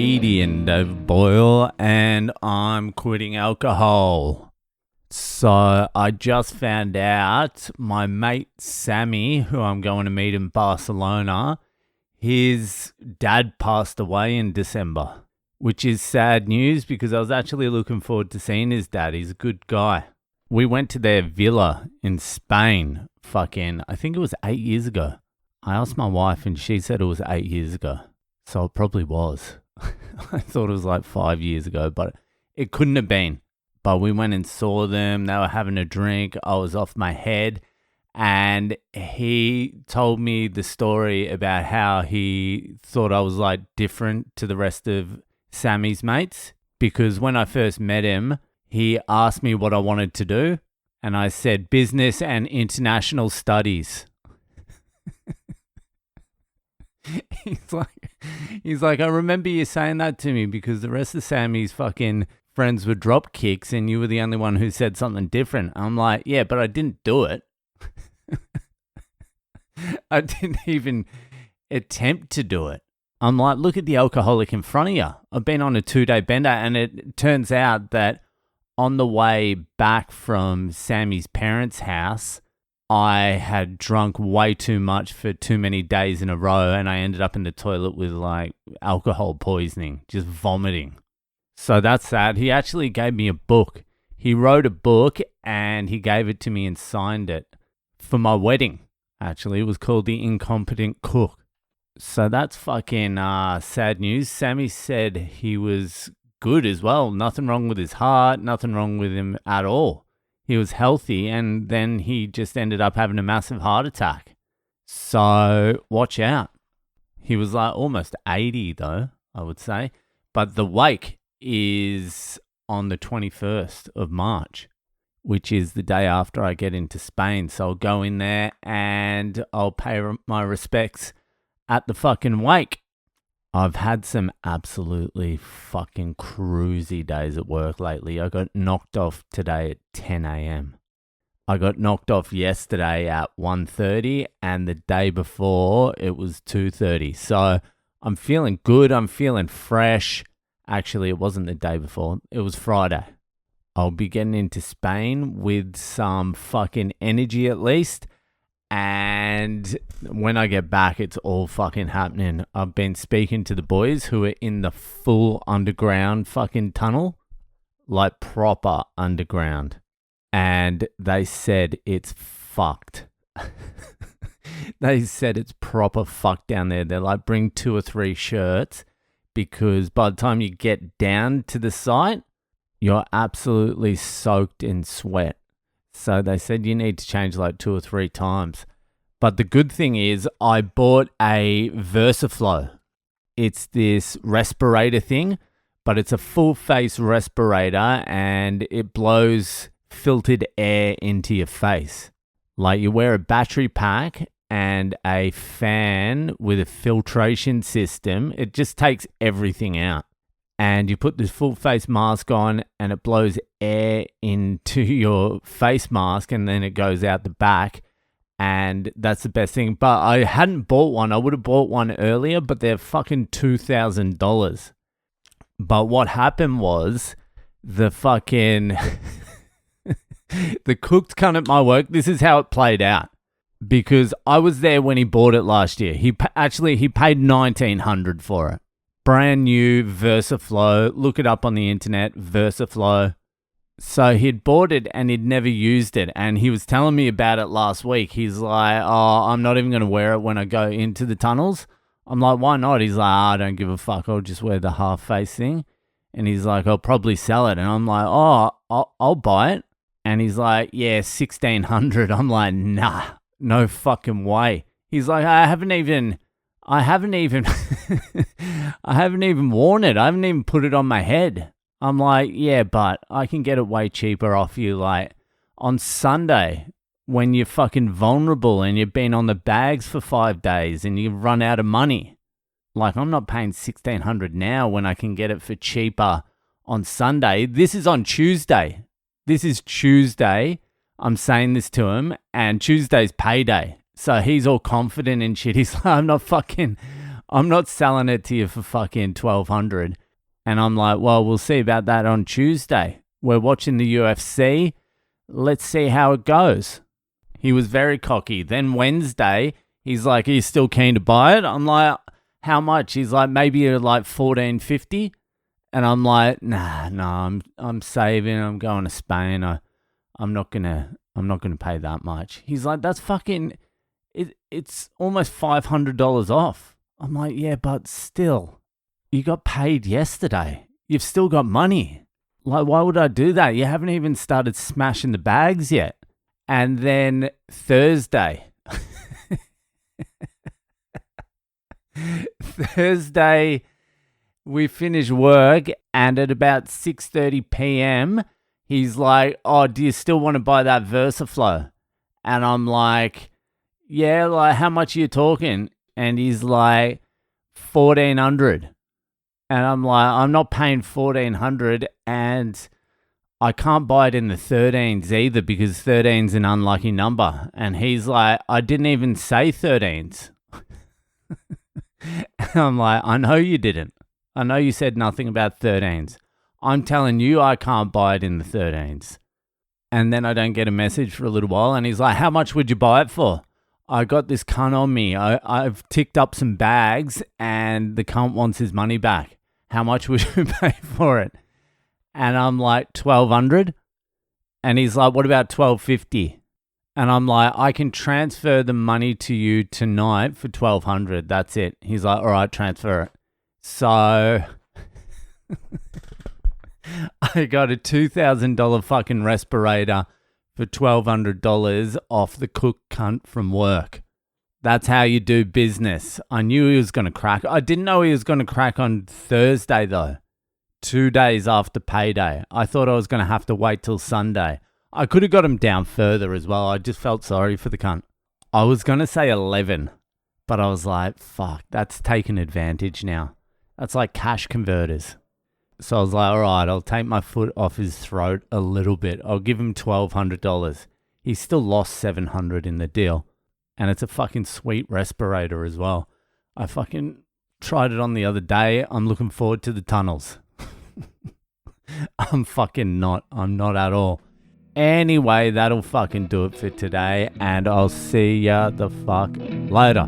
comedian Dave Boyle, and I'm quitting alcohol. So I just found out my mate Sammy, who I'm going to meet in Barcelona, his dad passed away in December, which is sad news because I was actually looking forward to seeing his dad. He's a good guy. We went to their villa in Spain, I think it was 8 years ago. I asked my wife and she said it was 8 years ago. So it probably was. I thought it was like 5 years ago, but it couldn't have been. But we went and saw them. They were having a drink. I was off my head. And he told me the story about how he thought I was like different to the rest of Sammy's mates. Because when I first met him, he asked me what I wanted to do. And I said business and international studies. He's like, I remember you saying that to me because the rest of Sammy's fucking friends were drop kicks and you were the only one who said something different. I'm like, yeah, but I didn't do it. I didn't even attempt to do it. I'm like, look at the alcoholic in front of you. I've been on a 2-day bender, and it turns out that on the way back from Sammy's parents' house, I had drunk way too much for too many days in a row, and I ended up in the toilet with like alcohol poisoning, just vomiting. So that's sad. He actually gave me a book. He wrote a book and he gave it to me and signed it for my wedding. Actually, it was called The Incompetent Cook. So that's fucking sad news. Sammy said he was good as well. Nothing wrong with his heart, nothing wrong with him at all. He was healthy, and then he just ended up having a massive heart attack. So watch out. He was like almost 80 though, I would say. But the wake is on the 21st of March, which is the day after I get into Spain. So I'll go in there and I'll pay my respects at the fucking wake. I've had some absolutely fucking cruisy days at work lately. I got knocked off today at 10 a.m. I got knocked off yesterday at 1:30, and the day before it was 2:30. So I'm feeling good. I'm feeling fresh. Actually, it wasn't the day before. It was Friday. I'll be getting into Spain with some fucking energy at least. And when I get back, it's all fucking happening. I've been speaking to the boys who are in the full underground fucking tunnel, like proper underground. And they said it's fucked. They said it's proper fucked down there. They're like, bring 2 or 3 shirts because by the time you get down to the site, you're absolutely soaked in sweat. So they said you need to change like 2 or 3 times. But the good thing is I bought a Versaflo. It's this respirator thing, but it's a full face respirator and it blows filtered air into your face. Like you wear a battery pack and a fan with a filtration system. It just takes everything out. And you put this full face mask on and it blows air into your face mask and then it goes out the back. And that's the best thing. But I hadn't bought one. I would have bought one earlier, but they're fucking $2,000. But what happened was the fucking... the cook's cunt at my work, this is how it played out. Because I was there when he bought it last year. He paid $1,900 for it. Brand new Versaflo. Look it up on the internet, Versaflo. So he'd bought it and he'd never used it. And he was telling me about it last week. He's like, oh, I'm not even going to wear it when I go into the tunnels. I'm like, why not? He's like, I don't give a fuck. I'll just wear the half face thing. And he's like, I'll probably sell it. And I'm like, oh, I'll buy it. And he's like, yeah, $1,600. I'm like, nah, no fucking way. He's like, I haven't even I haven't even worn it. I haven't even put it on my head. I'm like, yeah, but I can get it way cheaper off you like on Sunday when you're fucking vulnerable and you've been on the bags for 5 days and you run out of money. Like, I'm not paying $1,600 now when I can get it for cheaper on Sunday. This is on Tuesday. This is Tuesday. I'm saying this to him, and Tuesday's payday. So he's all confident and shit. He's like, I'm I'm not selling it to you for fucking 1,200. And I'm like, well, we'll see about that on Tuesday. We're watching the UFC. Let's see how it goes. He was very cocky. Then Wednesday, he's like, are you still keen to buy it? I'm like, how much? He's like, maybe like $14.50. And I'm like, nah, I'm saving. I'm going to Spain. I'm not gonna pay that much. He's like, that's fucking. It's almost $500 off. I'm like, yeah, but still, you got paid yesterday. You've still got money. Like, why would I do that? You haven't even started smashing the bags yet. And then Thursday. Thursday, we finish work, and at about 6:30 p.m., he's like, oh, do you still want to buy that Versaflo? And I'm like, yeah, like, how much are you talking? And he's like, 1,400. And I'm like, I'm not paying 1,400, and I can't buy it in the 13s either because 13's an unlucky number. And he's like, I didn't even say 13s. And I'm like, I know you didn't. I know you said nothing about 13s. I'm telling you I can't buy it in the 13s. And then I don't get a message for a little while. And he's like, how much would you buy it for? I got this cunt on me. I've ticked up some bags and the cunt wants his money back. How much would you pay for it? And I'm like, 1,200. And he's like, what about 1,250? And I'm like, I can transfer the money to you tonight for 1,200. That's it. He's like, all right, transfer it. So I got a $2,000 fucking respirator for $1,200 off the cook cunt from work. That's how you do business. I knew he was going to crack. I didn't know he was going to crack on Thursday, though. 2 days after payday. I thought I was going to have to wait till Sunday. I could have got him down further as well. I just felt sorry for the cunt. I was going to say 11, but I was like, fuck, that's taking advantage now. That's like cash converters. So I was like, all right, I'll take my foot off his throat a little bit. I'll give him $1,200. He still lost $700 in the deal. And it's a fucking sweet respirator as well. I fucking tried it on the other day. I'm looking forward to the tunnels. I'm not at all. Anyway, that'll fucking do it for today. And I'll see ya the fuck later.